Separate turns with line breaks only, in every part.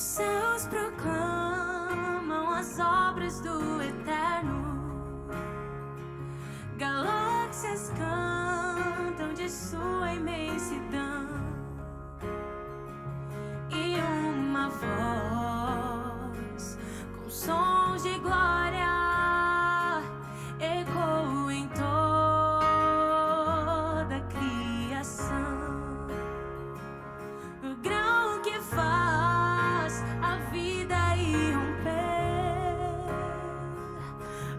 Os céus proclamam as obras do Eterno, galáxias cantam de sua imensidão, e uma voz com sons de glória ecoa em toda a criação. O grão que faz a vida irromper,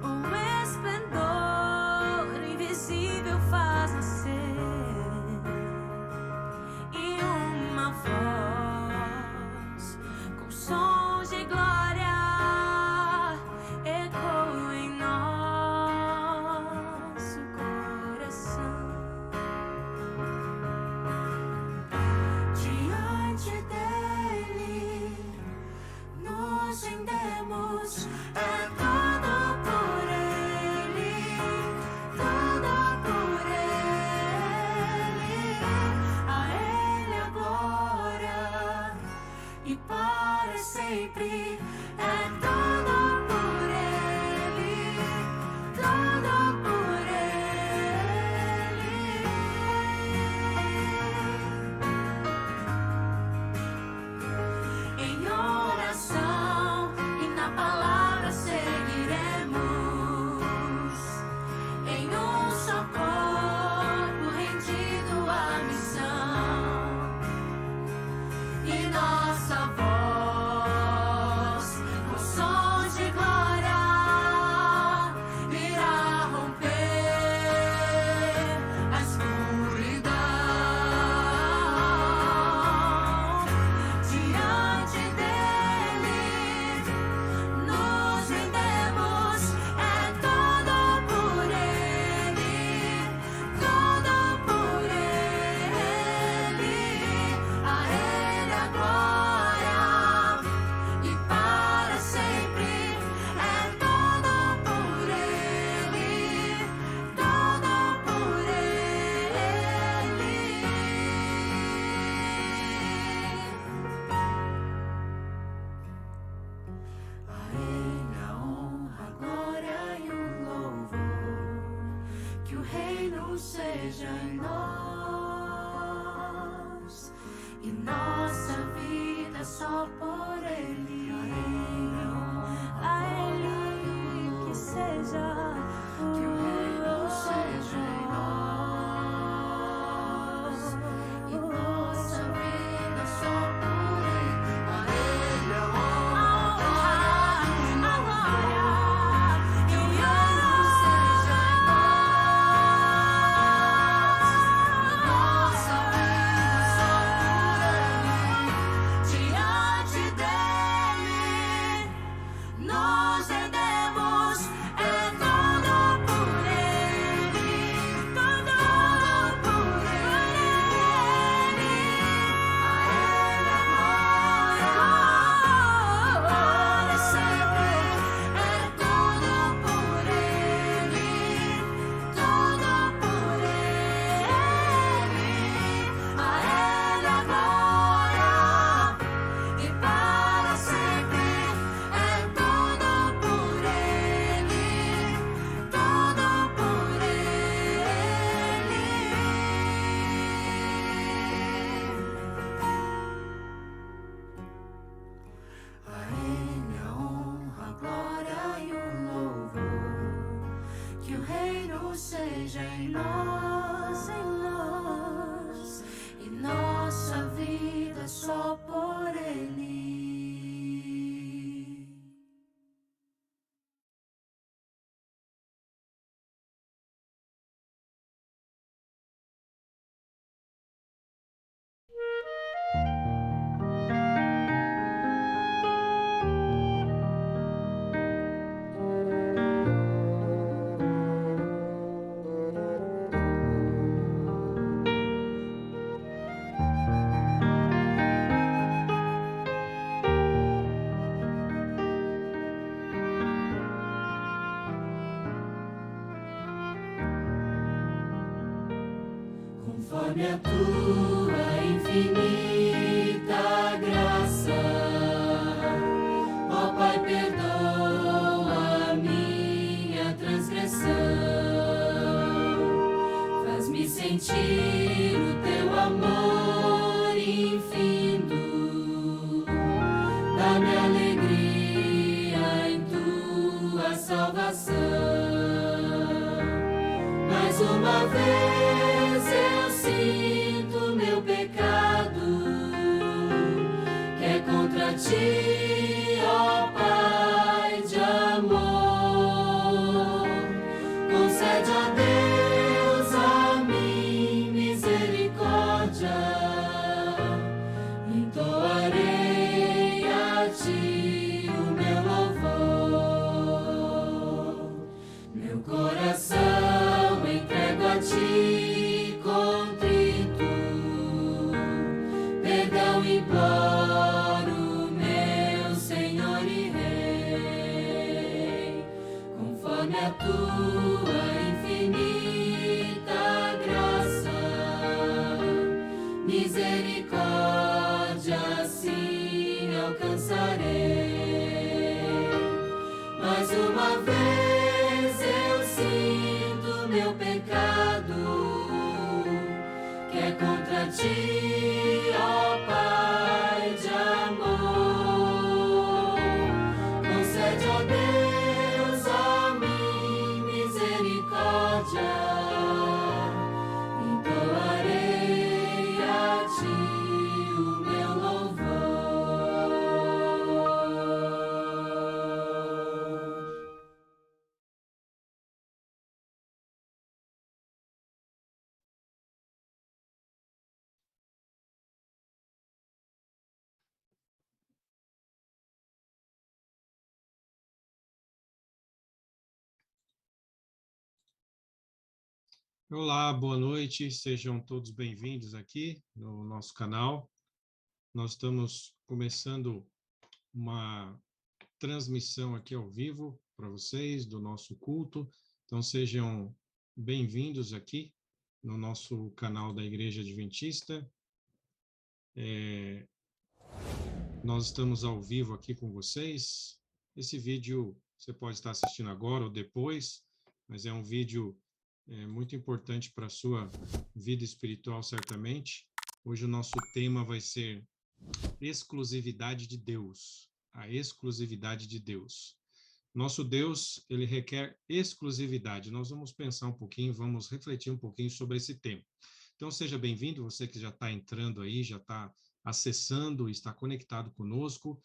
o esplendor invisível faz nascer, e uma voz com sons de glória ecoa em nosso coração. Diante dele nos rendemos, é tudo por ele, tudo por ele. A ele a glória e para sempre. É tudo por ele, tudo por ele. Em oração e na palavra seguiremos, em um só corpo rendido à missão, e nossa voz com sons de glória irá romper a escuridão. Diante dele nos rendemos, é tudo por ele, tudo por ele. A ele a glória e para sempre. É tudo por ele, tudo por ele. A ele a honra, a glória e o louvor, que o reino seja em nós e nossa vida só por ele. A ele que seja, que o reino seja em nós e nossa vida só por ele. A ele a honra, a glória e o reino seja em nós e nossa vida só por ele. Diante dele nos rendemos, é tudo por ele, tudo por ele. A ele a glória para sempre. É tudo por ele, tudo por ele. A ele a glória e para sempre. É tudo por ele, tudo por ele. A ele a honra, a glória e o louvor, que o reino seja em nós e nossa vida só por ele.
Conforme a tua infinita graça,
sentir o teu amor infindo. Dá-me alegria em tua salvação. Mais uma vez eu sinto meu pecado, que é contra ti, ó Pai de amor. Concede a Deus a mim misericórdia, entoarei a ti o meu louvor. Meu coração entrego a ti contrito, perdão imploro, meu Senhor e Rei, conforme a tua infinita graça, misericórdia assim alcançarei. Mais uma vez eu sinto meu pecado, que é contra ti, ó Pai de amor. Concede a Deus a mim misericórdia, entoarei a ti o meu louvor.
Olá, boa noite, sejam todos bem-vindos aqui no nosso canal. Nós estamos começando uma transmissão aqui ao vivo para vocês do nosso culto, então sejam bem-vindos aqui no nosso canal da Igreja Adventista. Nós estamos ao vivo aqui com vocês. Esse vídeo você pode estar assistindo agora ou depois, mas é um vídeo muito importante para a sua vida espiritual, certamente. Hoje o nosso tema vai ser exclusividade de Deus, a exclusividade de Deus. Nosso Deus, ele requer exclusividade. Nós vamos pensar um pouquinho, vamos refletir um pouquinho sobre esse tema. Então, seja bem-vindo, você que já está entrando aí, já está acessando, está conectado conosco.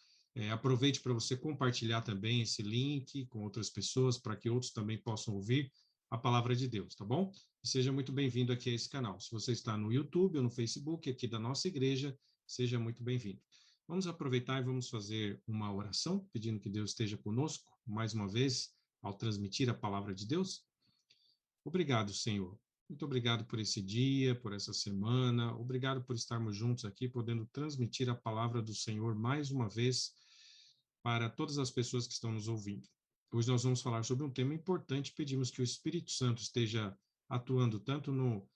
Aproveite para você compartilhar também esse link com outras pessoas, para que outros também possam ouvir a palavra de Deus, tá bom? Seja muito bem-vindo aqui a esse canal. Se você está no YouTube ou no Facebook aqui da nossa igreja, seja muito bem-vindo. Vamos aproveitar e vamos fazer uma oração, pedindo que Deus esteja conosco, mais uma vez, ao transmitir a palavra de Deus. Obrigado, Senhor. Muito obrigado por esse dia, por essa semana. Obrigado por estarmos juntos aqui, podendo transmitir a palavra do Senhor mais uma vez para todas as pessoas que estão nos ouvindo. Hoje nós vamos falar sobre um tema importante. Pedimos que o Espírito Santo esteja atuando tanto no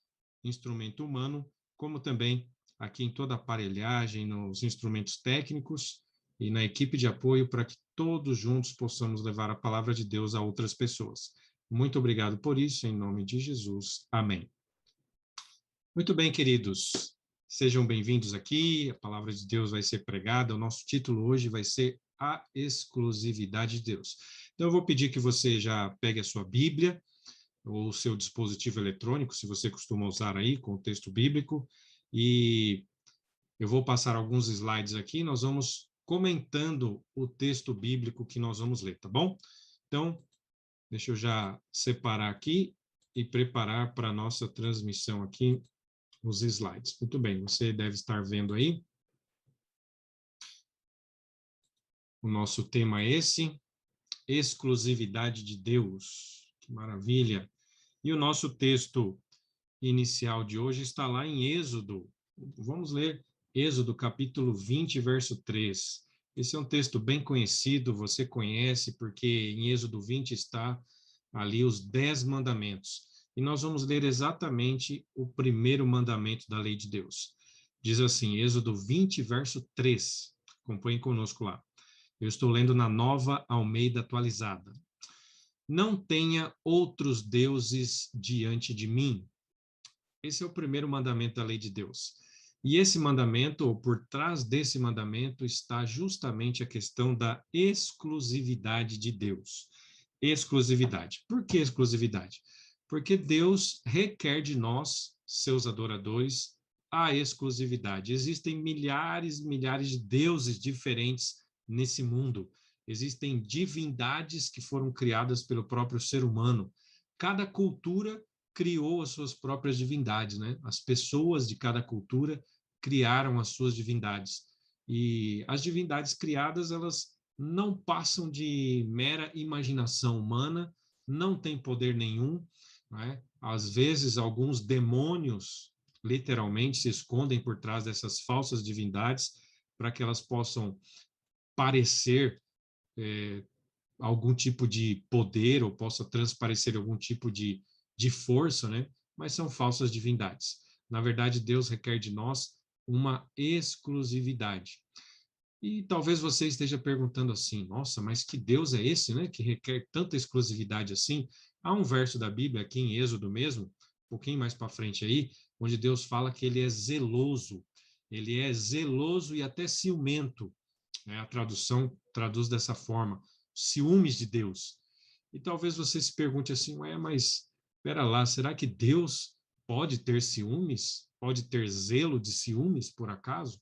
instrumento humano, como também aqui em toda a aparelhagem, nos instrumentos técnicos e na equipe de apoio, para que todos juntos possamos levar a palavra de Deus a outras pessoas. Muito obrigado por isso, em nome de Jesus. Amém. Muito bem, queridos. Sejam bem-vindos aqui. A palavra de Deus vai ser pregada. O nosso título hoje vai ser A Exclusividade de Deus. Então, eu vou pedir que você já pegue a sua Bíblia ou o seu dispositivo eletrônico, se você costuma usar aí, com o texto bíblico, e eu vou passar alguns slides aqui, nós vamos comentando o texto bíblico que nós vamos ler, tá bom? Então, deixa eu já separar aqui e preparar para a nossa transmissão aqui os slides. Muito bem, você deve estar vendo aí. O nosso tema é esse, exclusividade de Deus. Que maravilha! E o nosso texto inicial de hoje está lá em Êxodo. Vamos ler Êxodo, capítulo 20, verso 3. Esse é um texto bem conhecido, você conhece, porque em Êxodo 20 está ali os 10 mandamentos. E nós vamos ler exatamente o primeiro mandamento da lei de Deus. Diz assim, Êxodo 20, verso 3. Acompanhe conosco lá. Eu estou lendo na Nova Almeida Atualizada. Não tenha outros deuses diante de mim. Esse é o primeiro mandamento da lei de Deus. E esse mandamento, ou por trás desse mandamento, está justamente a questão da exclusividade de Deus. Exclusividade. Por que exclusividade? Porque Deus requer de nós, seus adoradores, a exclusividade. Existem milhares e milhares de deuses diferentes nesse mundo. Existem divindades que foram criadas pelo próprio ser humano. Cada cultura criou as suas próprias divindades, né? As pessoas de cada cultura criaram as suas divindades. E as divindades criadas, elas não passam de mera imaginação humana, não têm poder nenhum, né? Às vezes, alguns demônios, literalmente, se escondem por trás dessas falsas divindades para que elas possam parecer algum tipo de poder ou possa transparecer algum tipo de força, né? Mas são falsas divindades. Na verdade, Deus requer de nós uma exclusividade. E talvez você esteja perguntando assim, nossa, mas que Deus é esse, né? Que requer tanta exclusividade assim? Há um verso da Bíblia, aqui em Êxodo mesmo, um pouquinho mais para frente aí, onde Deus fala que ele é zeloso. Ele é zeloso e até ciumento, né? A tradução traduz dessa forma, ciúmes de Deus. E talvez você se pergunte assim, ué, mas espera lá, será que Deus pode ter ciúmes? Pode ter zelo de ciúmes, por acaso?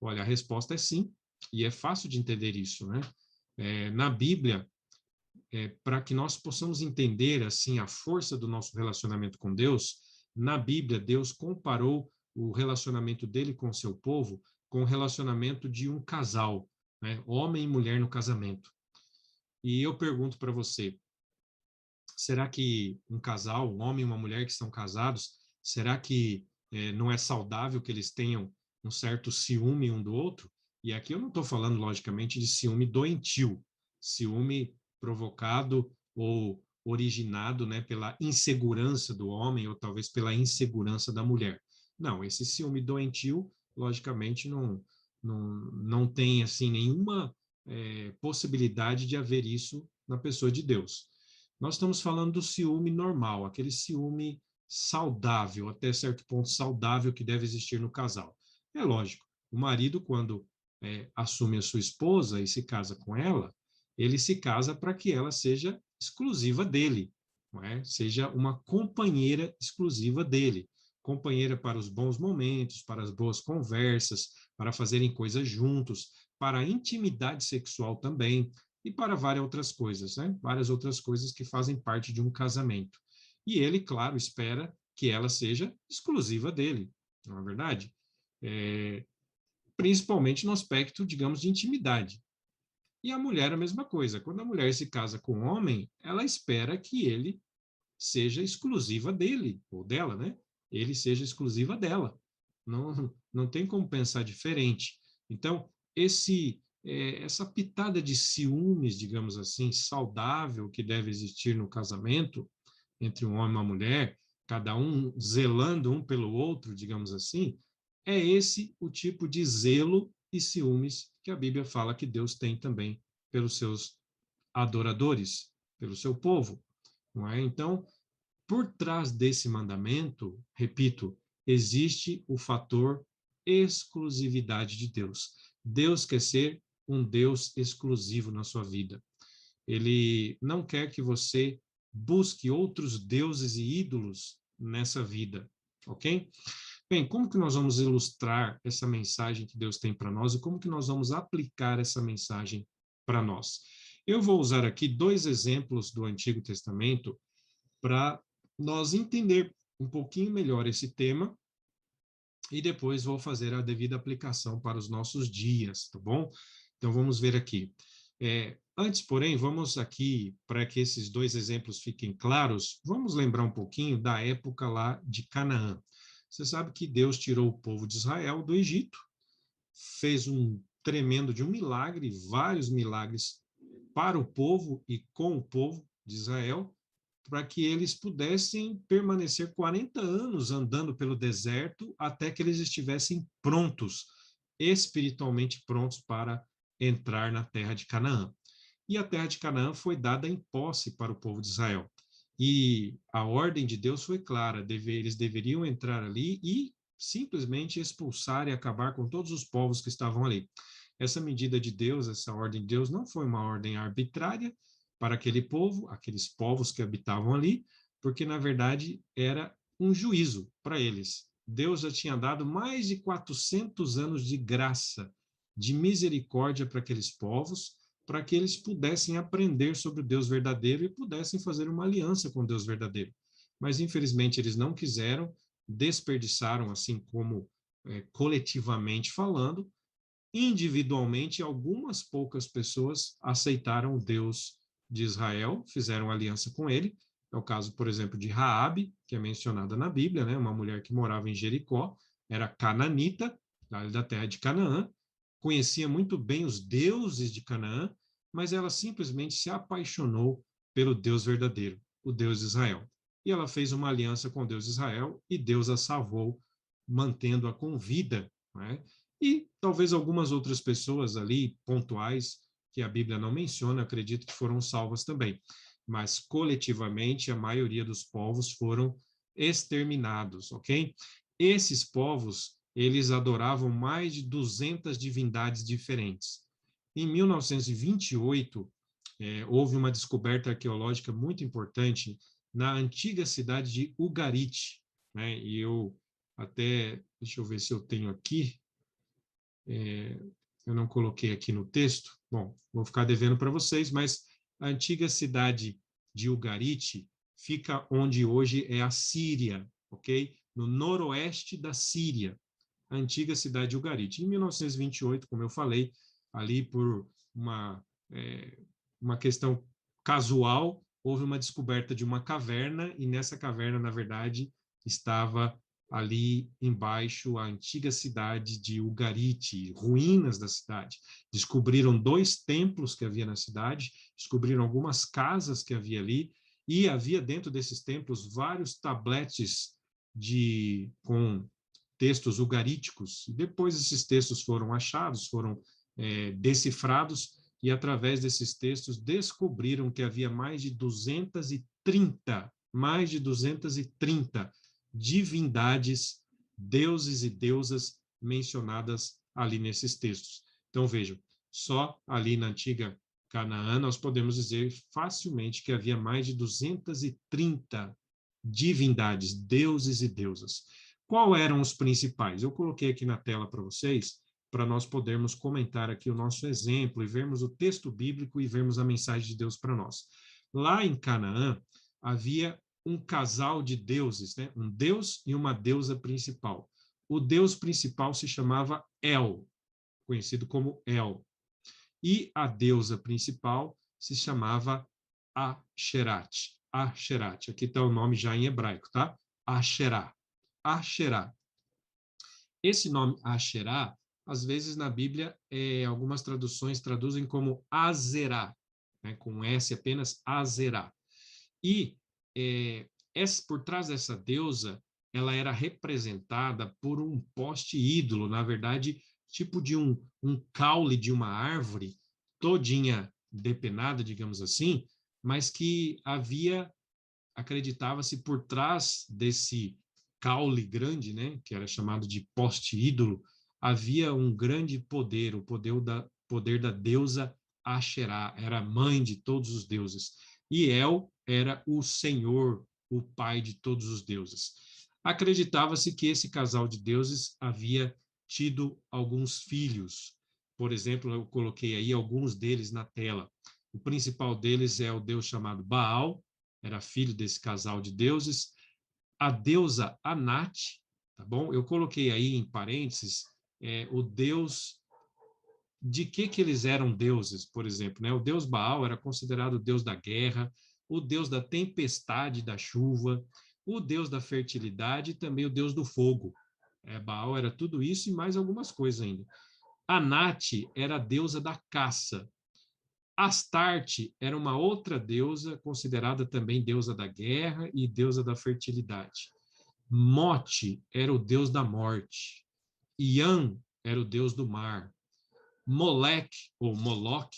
Olha, a resposta é sim, e é fácil de entender isso, né? Na Bíblia, para que nós possamos entender assim a força do nosso relacionamento com Deus, na Bíblia Deus comparou o relacionamento dele com o seu povo com o relacionamento de um casal, né? Homem e mulher no casamento. E eu pergunto para você, será que um casal, um homem e uma mulher que estão casados, será que não é saudável que eles tenham um certo ciúme um do outro? E aqui eu não estou falando, logicamente, de ciúme doentio, ciúme provocado ou originado, né, pela insegurança do homem ou talvez pela insegurança da mulher. Não, esse ciúme doentio, logicamente, não tem assim nenhuma possibilidade de haver isso na pessoa de Deus. Nós estamos falando do ciúme normal, aquele ciúme saudável, até certo ponto saudável que deve existir no casal. É lógico, o marido, quando assume a sua esposa e se casa com ela, ele se casa para que ela seja exclusiva dele, não é? Seja uma companheira exclusiva dele, companheira para os bons momentos, para as boas conversas, para fazerem coisas juntos, para a intimidade sexual também, e para várias outras coisas, né? Várias outras coisas que fazem parte de um casamento. E ele, claro, espera que ela seja exclusiva dele, não é verdade? Principalmente no aspecto, digamos, de intimidade. E a mulher a mesma coisa. Quando a mulher se casa com um homem, ela espera que ele seja exclusiva dele, ou dela, né? Ele seja exclusiva dela. Não tem como pensar diferente. Então, essa pitada de ciúmes, digamos assim, saudável que deve existir no casamento entre um homem e uma mulher, cada um zelando um pelo outro, digamos assim, é esse o tipo de zelo e ciúmes que a Bíblia fala que Deus tem também pelos seus adoradores, pelo seu povo, não é? Então, por trás desse mandamento, repito, existe o fator exclusividade de Deus. Deus quer ser um Deus exclusivo na sua vida. Ele não quer que você busque outros deuses e ídolos nessa vida, ok? Bem, como que nós vamos ilustrar essa mensagem que Deus tem para nós e como que nós vamos aplicar essa mensagem para nós? Eu vou usar aqui 2 exemplos do Antigo Testamento para nós entender um pouquinho melhor esse tema e depois vou fazer a devida aplicação para os nossos dias, tá bom? Então vamos ver aqui. Antes, porém, vamos aqui, para que esses 2 exemplos fiquem claros, vamos lembrar um pouquinho da época lá de Canaã. Você sabe que Deus tirou o povo de Israel do Egito, fez um tremendo de um milagre, vários milagres para o povo e com o povo de Israel, para que eles pudessem permanecer 40 anos andando pelo deserto até que eles estivessem prontos, espiritualmente prontos para entrar na terra de Canaã. E a terra de Canaã foi dada em posse para o povo de Israel. E a ordem de Deus foi clara, eles deveriam entrar ali e simplesmente expulsar e acabar com todos os povos que estavam ali. Essa medida de Deus, essa ordem de Deus, não foi uma ordem arbitrária para aquele povo, aqueles povos que habitavam ali, porque, na verdade, era um juízo para eles. Deus já tinha dado mais de 400 anos de graça, de misericórdia para aqueles povos, para que eles pudessem aprender sobre o Deus verdadeiro e pudessem fazer uma aliança com o Deus verdadeiro. Mas, infelizmente, eles não quiseram, desperdiçaram, assim como coletivamente falando. Individualmente, algumas poucas pessoas aceitaram o Deus de Israel, fizeram aliança com ele. É o caso, por exemplo, de Raabe, que é mencionada na Bíblia, né? Uma mulher que morava em Jericó, era cananita, da terra de Canaã, conhecia muito bem os deuses de Canaã, mas ela simplesmente se apaixonou pelo Deus verdadeiro, o Deus de Israel. E ela fez uma aliança com o Deus de Israel e Deus a salvou, mantendo-a com vida, né? E talvez algumas outras pessoas ali, pontuais, que a Bíblia não menciona, acredito que foram salvas também. Mas, coletivamente, a maioria dos povos foram exterminados, ok? Esses povos, eles adoravam mais de 200 divindades diferentes. Em 1928, houve uma descoberta arqueológica muito importante na antiga cidade de Ugarit, né? E eu até, deixa eu ver se eu tenho aqui, eu não coloquei aqui no texto, bom, vou ficar devendo para vocês, mas a antiga cidade de Ugarit fica onde hoje é a Síria, ok? No noroeste da Síria, a antiga cidade de Ugarit. Em 1928, como eu falei, ali por uma questão casual, houve uma descoberta de uma caverna, e nessa caverna, na verdade, estava ali embaixo a antiga cidade de Ugarit, ruínas da cidade. Descobriram 2 templos que havia na cidade, descobriram algumas casas que havia ali, e havia dentro desses templos vários tabletes com textos ugaríticos. Depois esses textos foram achados, foram decifrados, e através desses textos descobriram que havia mais de 230 divindades, deuses e deusas mencionadas ali nesses textos. Então, vejam, só ali na antiga Canaã nós podemos dizer facilmente que havia mais de 230 divindades, deuses e deusas. Qual eram os principais? Eu coloquei aqui na tela para vocês, para nós podermos comentar aqui o nosso exemplo e vermos o texto bíblico e vermos a mensagem de Deus para nós. Lá em Canaã, havia um casal de deuses, né? Um deus e uma deusa principal. O deus principal se chamava El, conhecido como El. E a deusa principal se chamava Asherat. Asherat. Aqui está o nome já em hebraico, tá? Asherá. Asherá. Esse nome Asherá, às vezes na Bíblia, algumas traduções traduzem como Azerá, né? Com S apenas, Azerá. E por trás dessa deusa, ela era representada por um poste ídolo, na verdade, tipo de um caule de uma árvore, todinha depenada, digamos assim, mas que acreditava-se por trás desse caule grande, né, que era chamado de poste ídolo, havia um grande poder, o poder da deusa Asherá, era a mãe de todos os deuses. E El era o Senhor, o pai de todos os deuses. Acreditava-se que esse casal de deuses havia tido alguns filhos. Por exemplo, eu coloquei aí alguns deles na tela. O principal deles é o deus chamado Baal, era filho desse casal de deuses. A deusa Anat, tá bom? Eu coloquei aí em parênteses o deus. De que eles eram deuses, por exemplo, né? O deus Baal era considerado o deus da guerra, o deus da tempestade, da chuva, o deus da fertilidade e também o deus do fogo. Baal era tudo isso e mais algumas coisas ainda. Anat era a deusa da caça. Astarte era uma outra deusa, considerada também deusa da guerra e deusa da fertilidade. Mote era o deus da morte. Ian era o deus do mar. Molec, ou Moloch,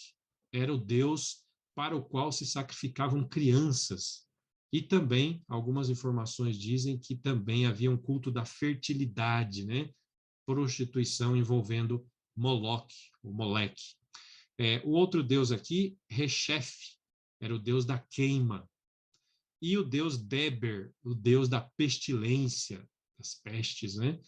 era o deus para o qual se sacrificavam crianças. E também, algumas informações dizem que também havia um culto da fertilidade, né? Prostituição envolvendo Moloque, o Moleque. O outro deus aqui, Reshef, era o deus da queima. E o deus Deber, o deus da pestilência, das pestes, né?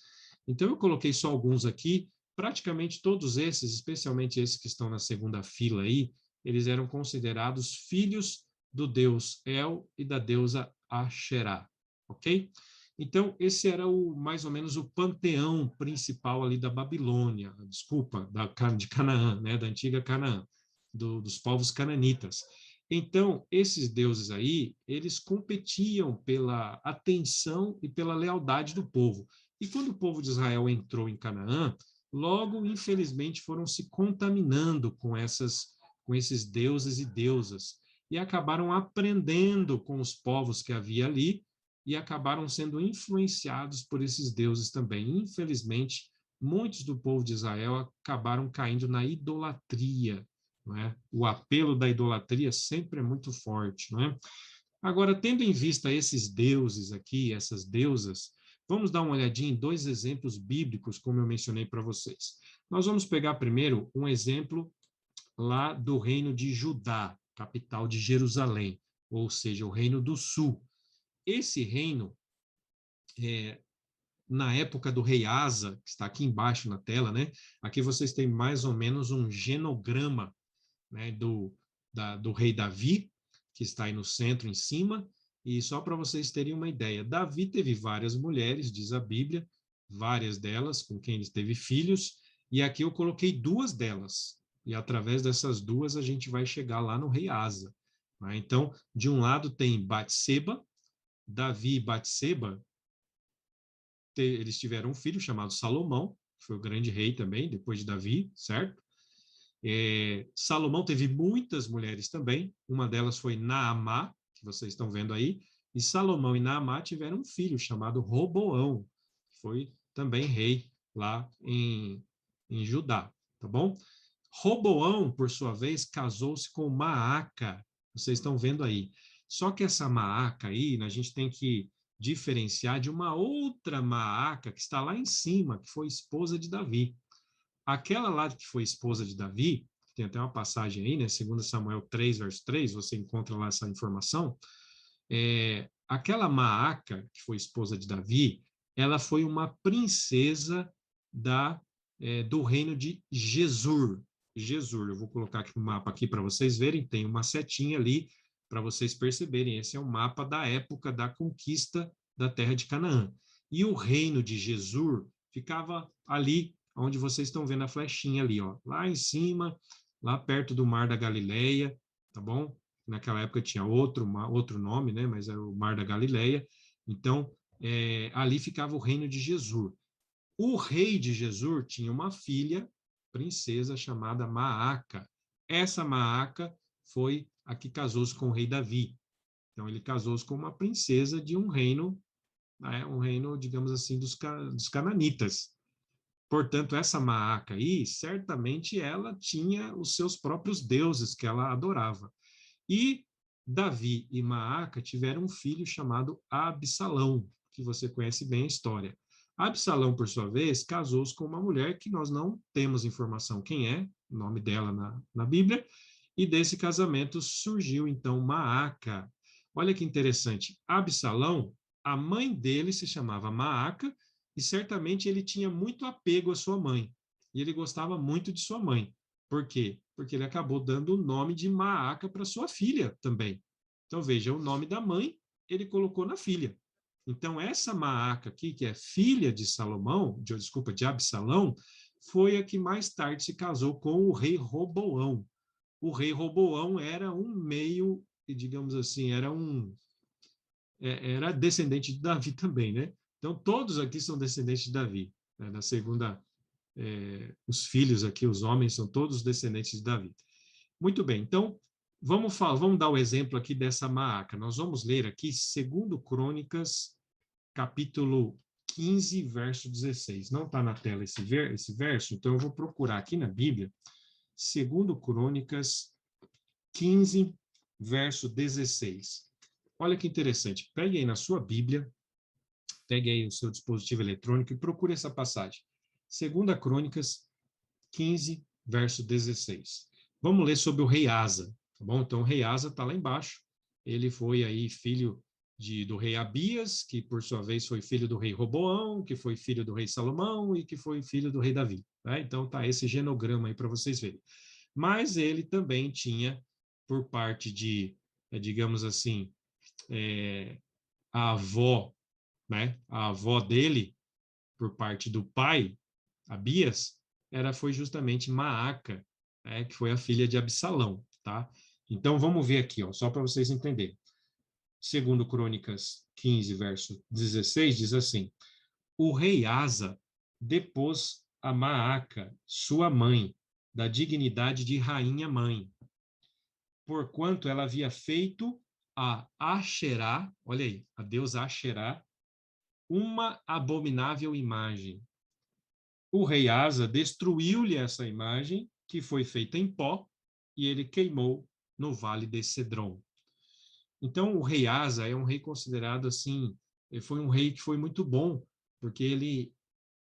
Então, eu coloquei só alguns aqui. Praticamente todos esses, especialmente esses que estão na segunda fila aí, eles eram considerados filhos do deus El e da deusa Asherá, ok? Então, esse era mais ou menos o panteão principal ali da Babilônia, desculpa, de Canaã, né, da antiga Canaã, dos povos cananitas. Então, esses deuses aí, eles competiam pela atenção e pela lealdade do povo. E quando o povo de Israel entrou em Canaã, logo, infelizmente, foram se contaminando com esses deuses e deusas, e acabaram aprendendo com os povos que havia ali, e acabaram sendo influenciados por esses deuses também. Infelizmente, muitos do povo de Israel acabaram caindo na idolatria, não é? O apelo da idolatria sempre é muito forte, não é? Agora, tendo em vista esses deuses aqui, essas deusas, vamos dar uma olhadinha em dois exemplos bíblicos, como eu mencionei para vocês. Nós vamos pegar primeiro um exemplo lá do reino de Judá, capital de Jerusalém, ou seja, o reino do sul. Esse reino, na época do rei Asa, que está aqui embaixo na tela, né? Aqui vocês têm mais ou menos um genograma, né, do rei Davi, que está aí no centro, em cima, e só para vocês terem uma ideia, Davi teve várias mulheres, diz a Bíblia, várias delas com quem ele teve filhos, e aqui eu coloquei duas delas, e através dessas duas a gente vai chegar lá no rei Asa. Né? Então, de um lado tem Batseba, Davi e Batseba, eles tiveram um filho chamado Salomão, que foi o grande rei também, depois de Davi, certo? Salomão teve muitas mulheres também, uma delas foi Naamá, que vocês estão vendo aí, e Salomão e Naamá tiveram um filho chamado Roboão, que foi também rei lá em Judá, tá bom? Roboão, por sua vez, casou-se com Maaca, vocês estão vendo aí. Só que essa Maaca aí, a gente tem que diferenciar de uma outra Maaca que está lá em cima, que foi esposa de Davi. Aquela lá que foi esposa de Davi, tem até uma passagem aí, né? 2 Samuel 3, verso 3, você encontra lá essa informação. Aquela Maaca, que foi esposa de Davi, ela foi uma princesa do reino de Jesur. Jesur, eu vou colocar aqui no mapa aqui para vocês verem, tem uma setinha ali para vocês perceberem. Esse é o mapa da época da conquista da terra de Canaã. E o reino de Jesur ficava ali onde vocês estão vendo a flechinha ali, ó, lá em cima, lá perto do Mar da Galileia, tá bom? Naquela época tinha outro nome, né? Mas era o Mar da Galileia. Então, ali ficava o reino de Jesur. O rei de Jesur tinha uma filha, princesa, chamada Maaca. Essa Maaca foi a que casou-se com o rei Davi. Então, ele casou-se com uma princesa de um reino, digamos assim, dos cananitas. Portanto, essa Maaca aí, certamente ela tinha os seus próprios deuses que ela adorava. E Davi e Maaca tiveram um filho chamado Absalão, que você conhece bem a história. Absalão, por sua vez, casou-se com uma mulher que nós não temos informação quem é, o nome dela na Bíblia, e desse casamento surgiu, então, Maaca. Olha que interessante, Absalão, a mãe dele se chamava Maaca, e certamente ele tinha muito apego à sua mãe, e ele gostava muito de sua mãe. Por quê? Porque ele acabou dando o nome de Maaca para sua filha também. Então, veja, o nome da mãe ele colocou na filha. Então, essa Maaca aqui, que é filha de de Absalão, foi a que mais tarde se casou com o rei Roboão. O rei Roboão era um meio, digamos assim, era descendente de Davi também, né? Então, todos aqui são descendentes de Davi. Né? Na segunda, os filhos aqui, os homens, são todos descendentes de Davi. Muito bem, então, vamos dar o exemplo aqui dessa Maaca. Nós vamos ler aqui 2 Crônicas, capítulo 15, verso 16. Não está na tela esse verso, então eu vou procurar aqui na Bíblia, 2 Crônicas 15, verso 16. olha que interessante. Pegue aí na sua Bíblia, pegue aí o seu dispositivo eletrônico e procure essa passagem. 2 Crônicas 15, verso 16. Vamos ler sobre o rei Asa, tá bom? Então, o rei Asa está lá embaixo. Ele foi aí filho do rei Abias, que por sua vez foi filho do rei Roboão, que foi filho do rei Salomão e que foi filho do rei Davi. Né? Então, tá esse genograma aí para vocês verem. Mas ele também tinha, por parte de, digamos assim, a avó, né? A avó dele, por parte do pai, Abias, foi justamente Maaca, né? Que foi a filha de Absalão, tá? Então, vamos ver aqui, ó, só para vocês entenderem. Segundo Crônicas 15, verso 16, diz assim: o rei Asa depôs a Maaca, sua mãe, da dignidade de rainha-mãe, porquanto ela havia feito a Asherá, olha aí, a deusa Asherá, uma abominável imagem. O rei Asa destruiu-lhe essa imagem, que foi feita em pó, e ele queimou no vale de Cedron. Então, o rei Asa é um rei considerado assim, foi um rei que foi muito bom, porque ele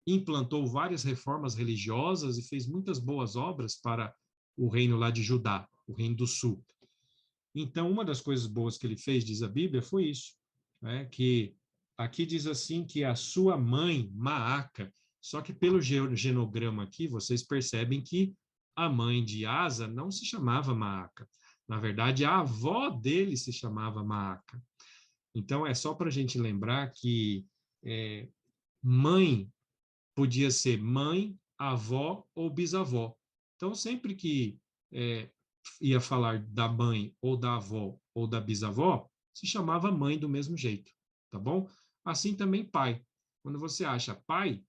implantou várias reformas religiosas e fez muitas boas obras para o reino lá de Judá, o reino do sul. Então, uma das coisas boas que ele fez, diz a Bíblia, foi isso, né? Que aqui diz assim que a sua mãe, Maaca, só que pelo genograma aqui, vocês percebem que a mãe de Asa não se chamava Maaca. Na verdade, a avó dele se chamava Maaca. Então, é só para a gente lembrar que mãe podia ser mãe, avó ou bisavó. Então, sempre que ia falar da mãe ou da avó ou da bisavó, se chamava mãe do mesmo jeito, tá bom? Assim também pai. Quando você acha pai,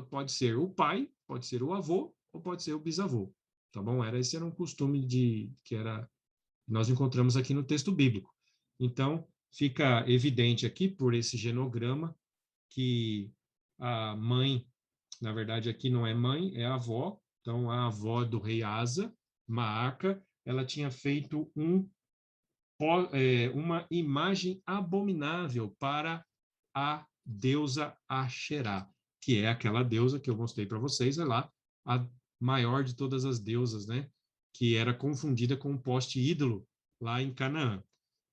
pode ser o pai, pode ser o avô ou pode ser o bisavô, tá bom? Esse era um costume que nós encontramos aqui no texto bíblico. Então, fica evidente aqui por esse genograma que a mãe, na verdade aqui não é mãe, é a avó. Então, a avó do rei Asa, Maaca, ela tinha feito uma imagem abominável para a deusa Asherá, que é aquela deusa que eu mostrei para vocês, é lá a maior de todas as deusas, né? Que era confundida com um poste ídolo lá em Canaã.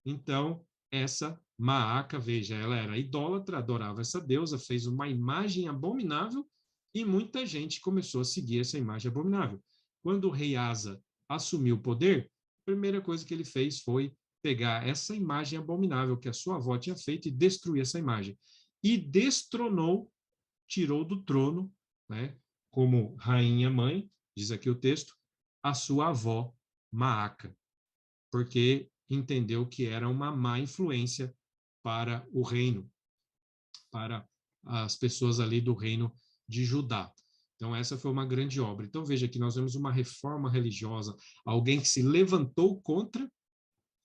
Então, essa Maaca, veja, ela era idólatra, adorava essa deusa, fez uma imagem abominável e muita gente começou a seguir essa imagem abominável. Quando o rei Asa assumiu o poder, a primeira coisa que ele fez foi pegar essa imagem abominável que a sua avó tinha feito e destruir essa imagem. E destronou, tirou do trono, né, como rainha-mãe, diz aqui o texto, a sua avó Maaca, porque entendeu que era uma má influência para o reino, para as pessoas ali do reino de Judá. Então, essa foi uma grande obra. Então, veja que nós vemos uma reforma religiosa, alguém que se levantou contra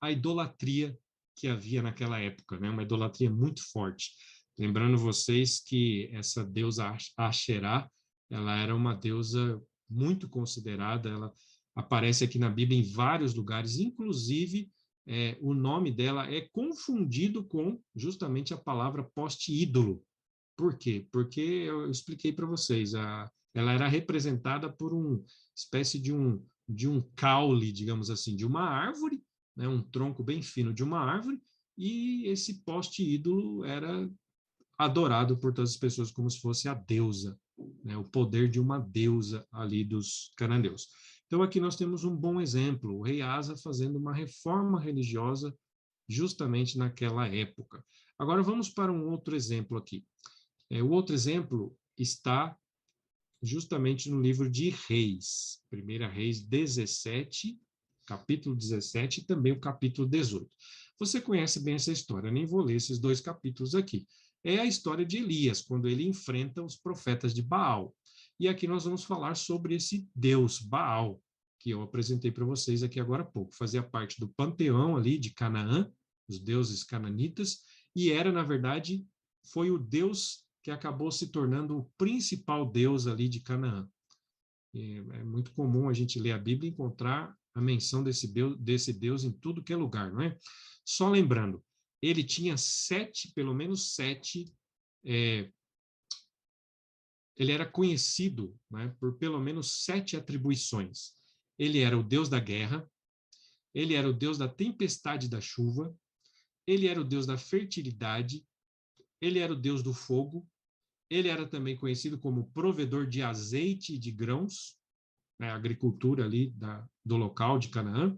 a idolatria que havia naquela época, né? Uma idolatria muito forte. Lembrando vocês que essa deusa Asherá, ela era uma deusa muito considerada, ela aparece aqui na Bíblia em vários lugares, inclusive o nome dela é confundido com justamente a palavra poste-ídolo. Por quê? Porque eu expliquei para vocês, ela era representada por uma espécie de um caule, digamos assim, de uma árvore, né, um tronco bem fino de uma árvore, e esse poste ídolo era adorado por todas as pessoas como se fosse a deusa, né, o poder de uma deusa ali dos cananeus. Então aqui nós temos um bom exemplo, o rei Asa fazendo uma reforma religiosa justamente naquela época. Agora vamos para um outro exemplo aqui. O outro exemplo está justamente no livro de Reis, 1 Reis 17, capítulo 17 e também o capítulo 18. Você conhece bem essa história, nem vou ler esses dois capítulos aqui. É a história de Elias, quando ele enfrenta os profetas de Baal. E aqui nós vamos falar sobre esse Deus, Baal, que eu apresentei para vocês aqui agora há pouco. Fazia parte do panteão ali de Canaã, os deuses cananitas, e era, na verdade, foi o Deus que acabou se tornando o principal Deus ali de Canaã. É muito comum a gente ler a Bíblia e encontrar a menção desse Deus em tudo que é lugar, não é? Só lembrando, ele tinha pelo menos sete, ele era conhecido, né, por pelo menos 7 atribuições. Ele era o deus da guerra, ele era o deus da tempestade e da chuva, ele era o deus da fertilidade, ele era o deus do fogo, ele era também conhecido como provedor de azeite e de grãos, né, a agricultura ali do local de Canaã,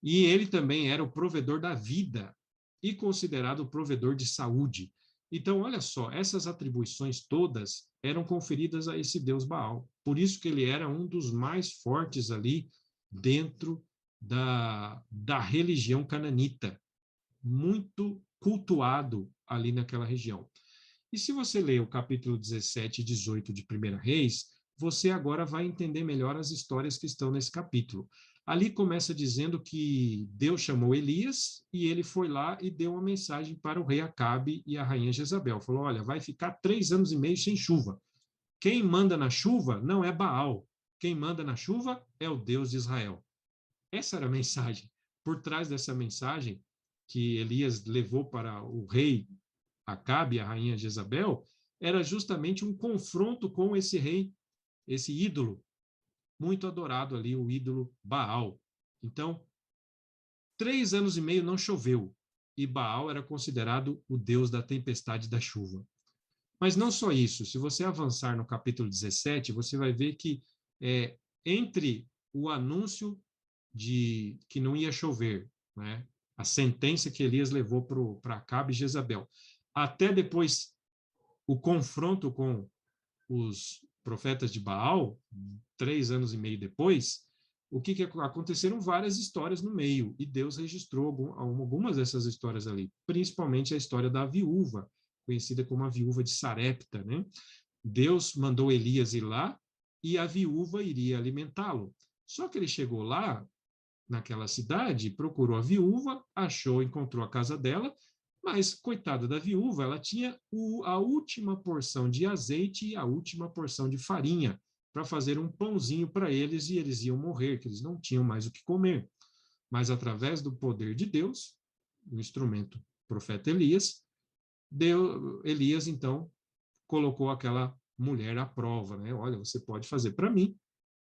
e ele também era o provedor da vida e considerado o provedor de saúde. Então, olha só, essas atribuições todas eram conferidas a esse deus Baal. Por isso que ele era um dos mais fortes ali dentro da religião cananita, muito cultuado ali naquela região. E se você ler o capítulo 17 e 18 de 1 Reis, você agora vai entender melhor as histórias que estão nesse capítulo. Ali começa dizendo que Deus chamou Elias e ele foi lá e deu uma mensagem para o rei Acabe e a rainha Jezabel. Falou, olha, vai ficar 3 anos e meio sem chuva. Quem manda na chuva não é Baal. Quem manda na chuva é o Deus de Israel. Essa era a mensagem. Por trás dessa mensagem que Elias levou para o rei Acabe e a rainha Jezabel, era justamente um confronto com esse rei, esse ídolo, muito adorado ali, o ídolo Baal. Então, 3 anos e meio não choveu, e Baal era considerado o deus da tempestade e da chuva. Mas não só isso, se você avançar no capítulo 17, você vai ver que entre o anúncio de que não ia chover, né, a sentença que Elias levou para Acabe e Jezabel, até depois o confronto com os profetas de Baal, 3 anos e meio depois, o que aconteceram várias histórias no meio, e Deus registrou algumas dessas histórias ali, principalmente a história da viúva, conhecida como a viúva de Sarepta, né? Deus mandou Elias ir lá e a viúva iria alimentá-lo. Só que ele chegou lá, naquela cidade, procurou a viúva, achou, encontrou a casa dela, mas, coitada da viúva, ela tinha a última porção de azeite e a última porção de farinha para fazer um pãozinho para eles e eles iam morrer, que eles não tinham mais o que comer. Mas, através do poder de Deus, o instrumento profeta Elias, Elias, então, colocou aquela mulher à prova, né? Olha, você pode fazer para mim,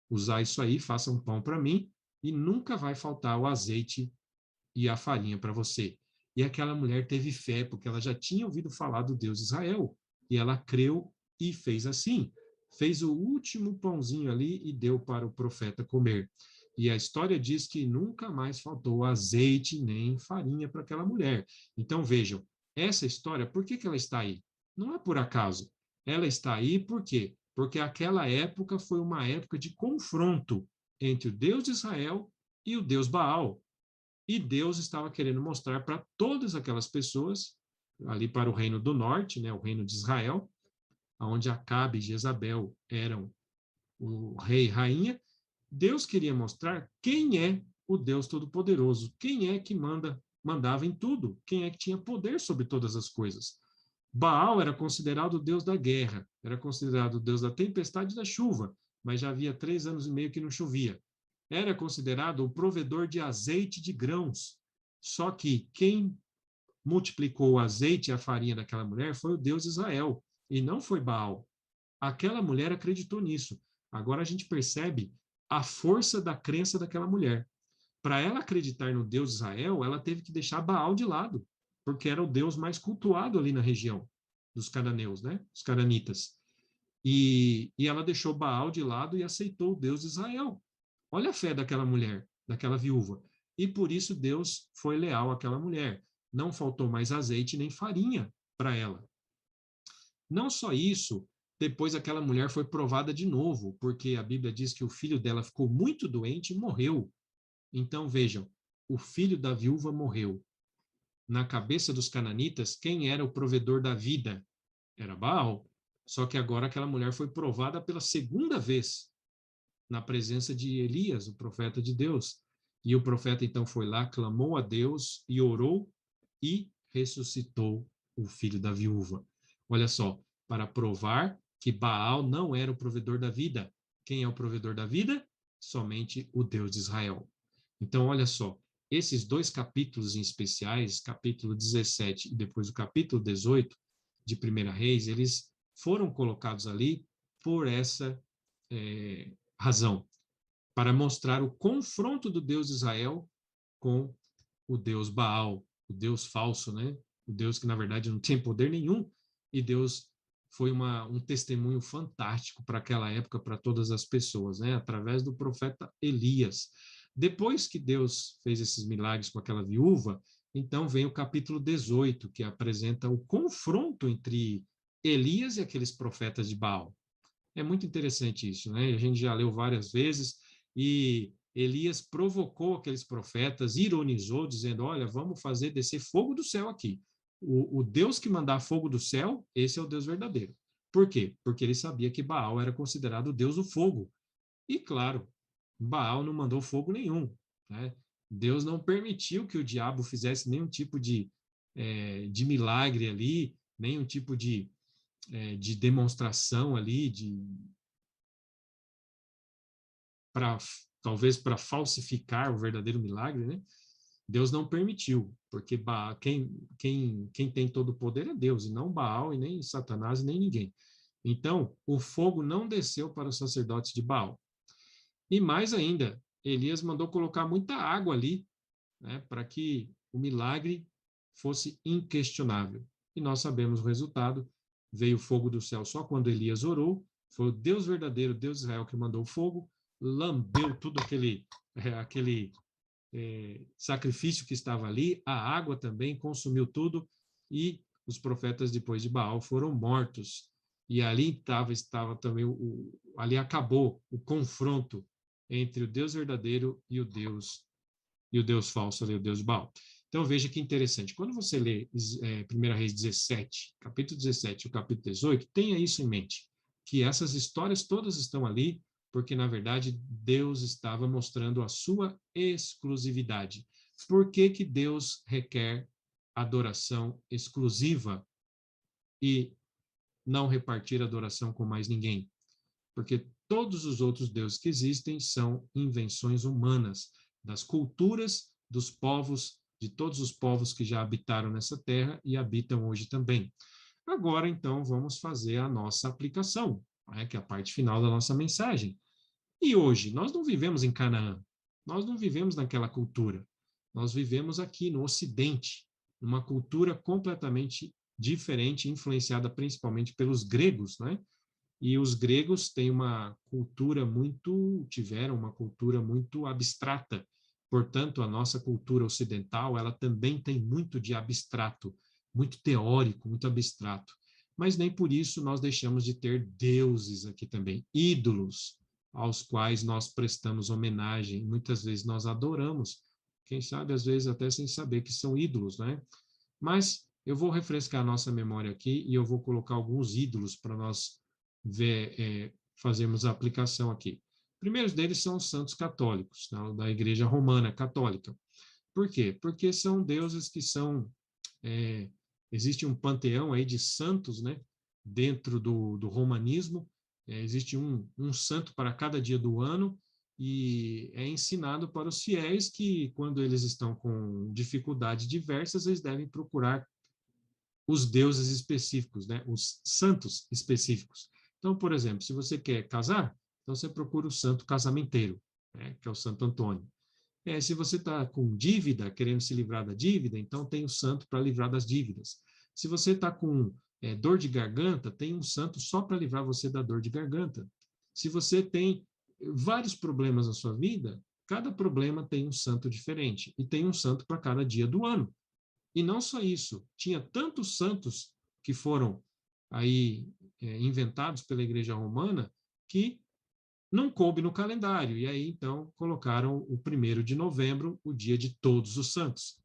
usar isso aí, faça um pão para mim, e nunca vai faltar o azeite e a farinha para você. E aquela mulher teve fé, porque ela já tinha ouvido falar do Deus de Israel. E ela creu e fez assim. Fez o último pãozinho ali e deu para o profeta comer. E a história diz que nunca mais faltou azeite nem farinha para aquela mulher. Então vejam, essa história, por que ela está aí? Não é por acaso. Ela está aí por quê? Porque aquela época foi uma época de confronto entre o Deus de Israel e o Deus Baal. E Deus estava querendo mostrar para todas aquelas pessoas, ali para o reino do norte, né, o reino de Israel, onde Acabe e Jezabel eram o rei e rainha, Deus queria mostrar quem é o Deus Todo-Poderoso, quem é que mandava em tudo, quem é que tinha poder sobre todas as coisas. Baal era considerado o deus da guerra, era considerado o deus da tempestade e da chuva, mas já havia 3 anos e meio que não chovia. Era considerado o provedor de azeite e de grãos. Só que quem multiplicou o azeite e a farinha daquela mulher foi o Deus de Israel, e não foi Baal. Aquela mulher acreditou nisso. Agora a gente percebe a força da crença daquela mulher. Para ela acreditar no Deus de Israel, ela teve que deixar Baal de lado, porque era o Deus mais cultuado ali na região dos cananeus, né? Os cananitas. E ela deixou Baal de lado e aceitou o Deus de Israel. Olha a fé daquela mulher, daquela viúva. E por isso Deus foi leal àquela mulher. Não faltou mais azeite nem farinha para ela. Não só isso, depois aquela mulher foi provada de novo, porque a Bíblia diz que o filho dela ficou muito doente e morreu. Então vejam, o filho da viúva morreu. Na cabeça dos cananitas, quem era o provedor da vida? Era Baal. Só que agora aquela mulher foi provada pela segunda vez na presença de Elias, o profeta de Deus. E o profeta então foi lá, clamou a Deus e orou e ressuscitou o filho da viúva. Olha só, para provar que Baal não era o provedor da vida. Quem é o provedor da vida? Somente o Deus de Israel. Então, olha só, esses dois capítulos em especiais, capítulo 17 e depois o capítulo 18 de Primeira Reis, eles foram colocados ali por essa razão, para mostrar o confronto do Deus de Israel com o Deus Baal, o Deus falso, né? O Deus que, na verdade, não tem poder nenhum, e Deus foi um testemunho fantástico para aquela época, para todas as pessoas, né? Através do profeta Elias. Depois que Deus fez esses milagres com aquela viúva, então vem o capítulo 18, que apresenta o confronto entre Elias e aqueles profetas de Baal. É muito interessante isso, né? A gente já leu várias vezes, e Elias provocou aqueles profetas, ironizou, dizendo: olha, vamos fazer descer fogo do céu aqui. O Deus que mandar fogo do céu, esse é o Deus verdadeiro. Por quê? Porque ele sabia que Baal era considerado o Deus do fogo. E, claro, Baal não mandou fogo nenhum, né? Deus não permitiu que o diabo fizesse nenhum tipo de milagre ali, nenhum tipo de demonstração ali, talvez para falsificar o verdadeiro milagre, né? Deus não permitiu, porque quem tem todo o poder é Deus, e não Baal, e nem Satanás, e nem ninguém. Então, o fogo não desceu para os sacerdotes de Baal. E mais ainda, Elias mandou colocar muita água ali, né, para que o milagre fosse inquestionável. E nós sabemos o resultado: veio fogo do céu só quando Elias orou, foi o Deus verdadeiro, Deus de Israel, que mandou o fogo, lambeu tudo aquele sacrifício que estava ali, a água também consumiu tudo, e os profetas depois de Baal foram mortos. E ali estava também, ali acabou o confronto entre o Deus verdadeiro e o Deus falso, ali, o Deus Baal. Então veja que interessante, quando você lê 1 Reis 17, capítulo 17 e o capítulo 18, tenha isso em mente, que essas histórias todas estão ali porque, na verdade, Deus estava mostrando a sua exclusividade. Por que que Deus requer adoração exclusiva e não repartir adoração com mais ninguém? Porque todos os outros deuses que existem são invenções humanas, das culturas, dos povos, de todos os povos que já habitaram nessa terra e habitam hoje também. Agora, então, vamos fazer a nossa aplicação, né, que é a parte final da nossa mensagem. E hoje, nós não vivemos em Canaã, nós não vivemos naquela cultura, nós vivemos aqui no Ocidente, numa cultura completamente diferente, influenciada principalmente pelos gregos, né? E os gregos tiveram uma cultura muito abstrata. Portanto, a nossa cultura ocidental, ela também tem muito de abstrato, muito teórico, muito abstrato. Mas nem por isso nós deixamos de ter deuses aqui também, ídolos, aos quais nós prestamos homenagem, muitas vezes nós adoramos, quem sabe às vezes até sem saber que são ídolos, né? Mas eu vou refrescar a nossa memória aqui e eu vou colocar alguns ídolos para nós fazermos a aplicação aqui. O primeiro deles são os santos católicos, da Igreja Romana Católica. Por quê? Porque são deuses que existe um panteão aí de santos, né, dentro do romanismo. Existe um santo para cada dia do ano, e é ensinado para os fiéis que, quando eles estão com dificuldades diversas, eles devem procurar os deuses específicos, né, os santos específicos. Então, por exemplo, se você quer casar, então você procura o santo casamenteiro, né, que é o Santo Antônio. Se você está com dívida, querendo se livrar da dívida, então tem o santo para livrar das dívidas. Se você está com dor de garganta, tem um santo só para livrar você da dor de garganta. Se você tem vários problemas na sua vida, cada problema tem um santo diferente, e tem um santo para cada dia do ano. E não só isso, tinha tantos santos que foram aí inventados pela Igreja Romana que não coube no calendário. E aí, então, colocaram o 1º de novembro, o dia de todos os santos.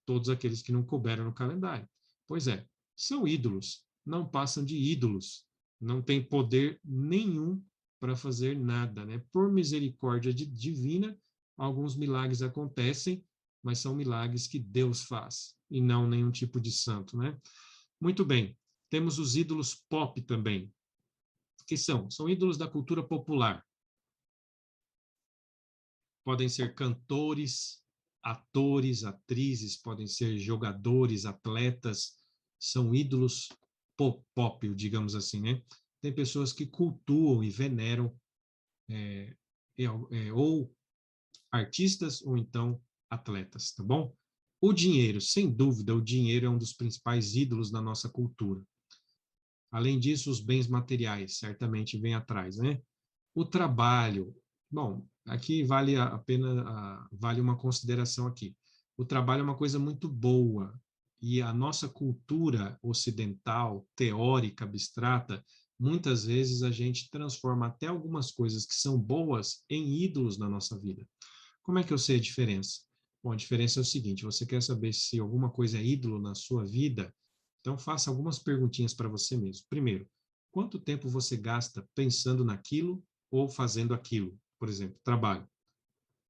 Todos aqueles que não couberam no calendário. Pois é, são ídolos, não passam de ídolos. Não tem poder nenhum para fazer nada, né? Por misericórdia divina, alguns milagres acontecem, mas são milagres que Deus faz, e não nenhum tipo de santo, né? Muito bem, temos os ídolos pop também, que são ídolos da cultura popular. Podem ser cantores, atores, atrizes, podem ser jogadores, atletas, são ídolos pop, digamos assim, né? Tem pessoas que cultuam e veneram ou artistas ou então atletas, tá bom? O dinheiro, sem dúvida, o dinheiro é um dos principais ídolos da nossa cultura. Além disso, os bens materiais certamente vêm atrás, né? O trabalho, bom, aqui vale a pena, vale uma consideração aqui. O trabalho é uma coisa muito boa e a nossa cultura ocidental, teórica, abstrata, muitas vezes a gente transforma até algumas coisas que são boas em ídolos na nossa vida. Como é que eu sei a diferença? Bom, a diferença é o seguinte: você quer saber se alguma coisa é ídolo na sua vida? Então, faça algumas perguntinhas para você mesmo. Primeiro, quanto tempo você gasta pensando naquilo ou fazendo aquilo? Por exemplo, trabalho,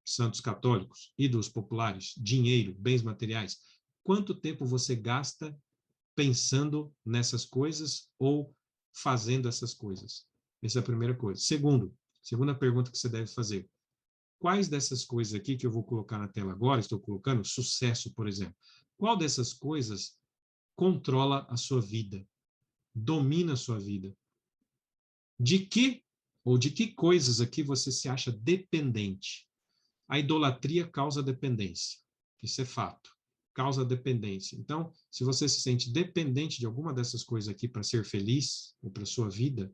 santos católicos, ídolos populares, dinheiro, bens materiais. Quanto tempo você gasta pensando nessas coisas ou fazendo essas coisas? Essa é a primeira coisa. Segunda pergunta que você deve fazer: quais dessas coisas aqui que eu vou colocar na tela agora, estou colocando, sucesso, por exemplo, qual dessas coisas controla a sua vida, domina a sua vida? De que ou de que coisas aqui você se acha dependente? A idolatria causa dependência, isso é fato, causa dependência. Então, se você se sente dependente de alguma dessas coisas aqui para ser feliz ou para a sua vida,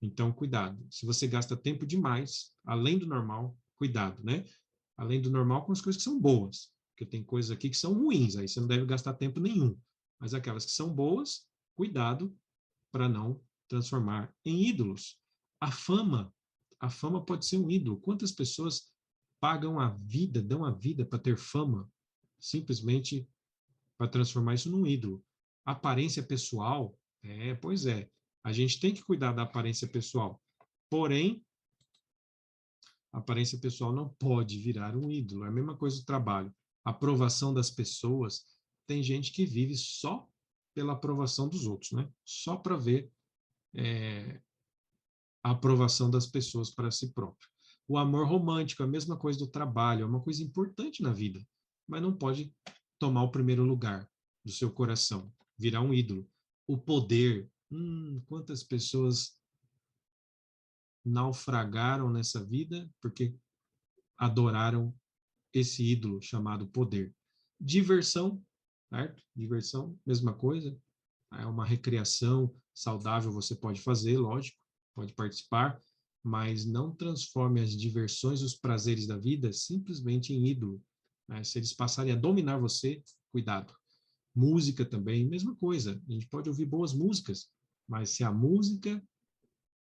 então cuidado. Se você gasta tempo demais, além do normal, cuidado, né? Além do normal com as coisas que são boas, porque tem coisas aqui que são ruins, aí você não deve gastar tempo nenhum. Mas aquelas que são boas, cuidado para não transformar em ídolos. A fama pode ser um ídolo. Quantas pessoas pagam a vida, dão a vida para ter fama, simplesmente para transformar isso num ídolo? Aparência pessoal, pois é, a gente tem que cuidar da aparência pessoal. Porém, a aparência pessoal não pode virar um ídolo. É a mesma coisa do trabalho. A aprovação das pessoas, tem gente que vive só pela aprovação dos outros, né? Só para ver a aprovação das pessoas para si próprio. O amor romântico, a mesma coisa do trabalho, é uma coisa importante na vida, mas não pode tomar o primeiro lugar do seu coração, virar um ídolo. O poder, quantas pessoas naufragaram nessa vida porque adoraram esse ídolo chamado poder. Diversão, certo? Diversão, mesma coisa. É uma recreação saudável, você pode fazer, lógico, pode participar, mas não transforme as diversões e os prazeres da vida simplesmente em ídolo. Né? Se eles passarem a dominar você, cuidado. Música também, mesma coisa. A gente pode ouvir boas músicas, mas se a música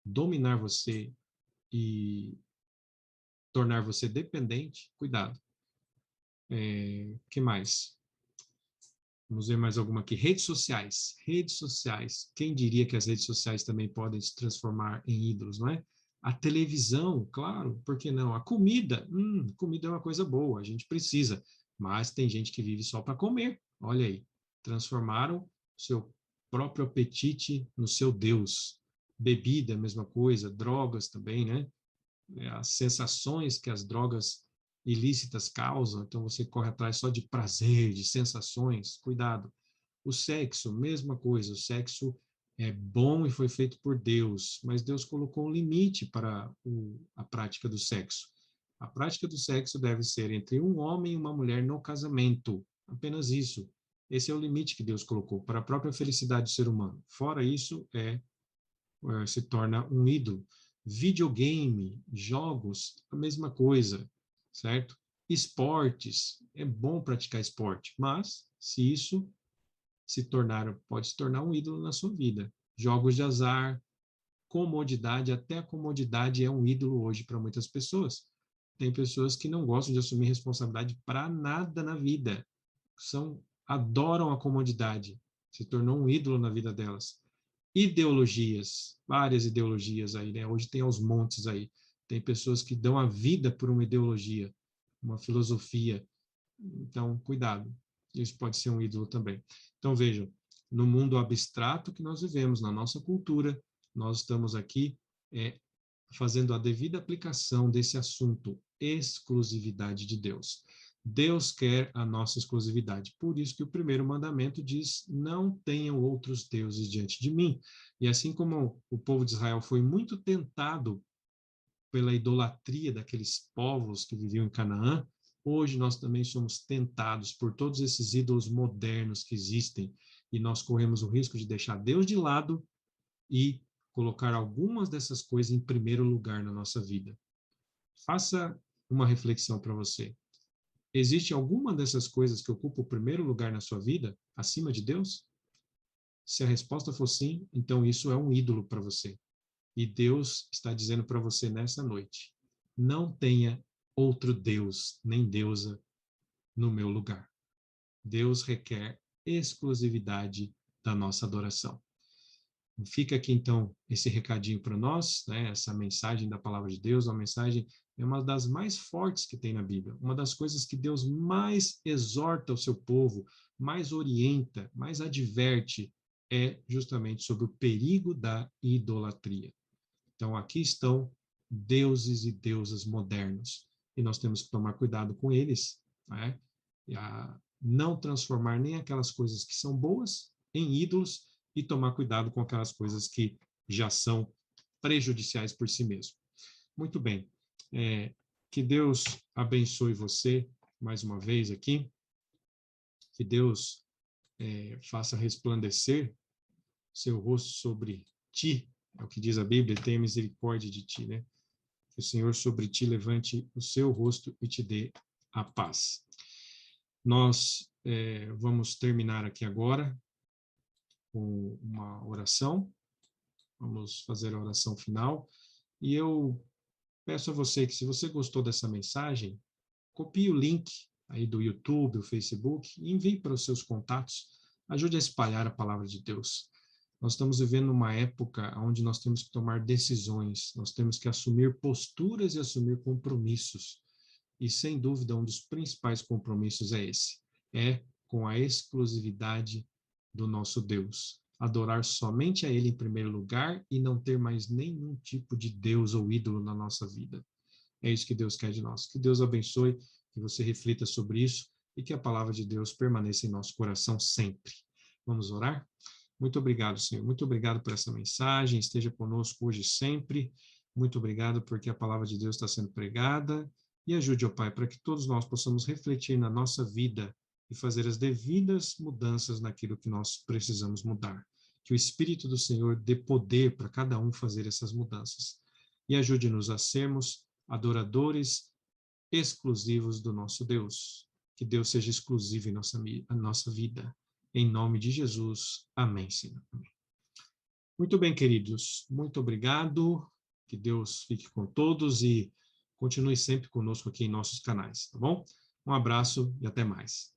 dominar você e tornar você dependente, cuidado. Que mais? Vamos ver mais alguma aqui. Redes sociais. Redes sociais. Quem diria que as redes sociais também podem se transformar em ídolos, não é? A televisão, claro, por que não? A comida. Comida é uma coisa boa, a gente precisa. Mas tem gente que vive só para comer. Olha aí. Transformaram o seu próprio apetite no seu Deus. Bebida, a mesma coisa. Drogas também, né? As sensações que as drogas ilícitas causam, então você corre atrás só de prazer, de sensações, cuidado. O sexo, mesma coisa, o sexo é bom e foi feito por Deus, mas Deus colocou um limite para a prática do sexo. A prática do sexo deve ser entre um homem e uma mulher no casamento, apenas isso. Esse é o limite que Deus colocou para a própria felicidade do ser humano. Fora isso, se torna um ídolo. Videogame, jogos, a mesma coisa, certo? Esportes, é bom praticar esporte, mas se isso pode se tornar um ídolo na sua vida. Jogos de azar, comodidade, até a comodidade é um ídolo hoje para muitas pessoas. Tem pessoas que não gostam de assumir responsabilidade para nada na vida. Adoram a comodidade. Se tornou um ídolo na vida delas. Ideologias, várias ideologias aí, né? Hoje tem aos montes aí. Tem pessoas que dão a vida por uma ideologia, uma filosofia. Então, cuidado. Isso pode ser um ídolo também. Então, vejam, no mundo abstrato que nós vivemos, na nossa cultura, nós estamos aqui fazendo a devida aplicação desse assunto, exclusividade de Deus. Deus quer a nossa exclusividade. Por isso que o primeiro mandamento diz: não tenham outros deuses diante de mim. E assim como o povo de Israel foi muito tentado pela idolatria daqueles povos que viviam em Canaã, hoje nós também somos tentados por todos esses ídolos modernos que existem e nós corremos o risco de deixar Deus de lado e colocar algumas dessas coisas em primeiro lugar na nossa vida. Faça uma reflexão para você. Existe alguma dessas coisas que ocupa o primeiro lugar na sua vida, acima de Deus? Se a resposta for sim, então isso é um ídolo para você. E Deus está dizendo para você nessa noite: não tenha outro Deus, nem deusa no meu lugar. Deus requer exclusividade da nossa adoração. Fica aqui então esse recadinho para nós, né? Essa mensagem da palavra de Deus, uma mensagem é uma das mais fortes que tem na Bíblia, uma das coisas que Deus mais exorta o seu povo, mais orienta, mais adverte, é justamente sobre o perigo da idolatria. Então aqui estão deuses e deusas modernos e nós temos que tomar cuidado com eles, né? E não transformar nem aquelas coisas que são boas em ídolos e tomar cuidado com aquelas coisas que já são prejudiciais por si mesmo. Muito bem. Que Deus abençoe você mais uma vez aqui. Que Deus faça resplandecer seu rosto sobre ti, é o que diz a Bíblia, tenha misericórdia de ti, né? Que o Senhor sobre ti levante o seu rosto e te dê a paz. Nós vamos terminar aqui agora com uma oração. Vamos fazer a oração final. E eu peço a você que, se você gostou dessa mensagem, copie o link aí do YouTube, do Facebook, e envie para os seus contatos. Ajude a espalhar a palavra de Deus. Nós estamos vivendo uma época onde nós temos que tomar decisões, nós temos que assumir posturas e assumir compromissos. E, sem dúvida, um dos principais compromissos é esse, é com a exclusividade do nosso Deus. Adorar somente a Ele em primeiro lugar e não ter mais nenhum tipo de Deus ou ídolo na nossa vida. É isso que Deus quer de nós. Que Deus abençoe, que você reflita sobre isso e que a palavra de Deus permaneça em nosso coração sempre. Vamos orar? Muito obrigado, Senhor. Muito obrigado por essa mensagem. Esteja conosco hoje e sempre. Muito obrigado porque a palavra de Deus está sendo pregada. E ajude, ó Pai, para que todos nós possamos refletir na nossa vida e fazer as devidas mudanças naquilo que nós precisamos mudar. Que o Espírito do Senhor dê poder para cada um fazer essas mudanças. E ajude-nos a sermos adoradores exclusivos do nosso Deus. Que Deus seja exclusivo em nossa vida. Em nome de Jesus. Amém, Senhor. Amém. Muito bem, queridos. Muito obrigado. Que Deus fique com todos e continue sempre conosco aqui em nossos canais, tá bom? Um abraço e até mais.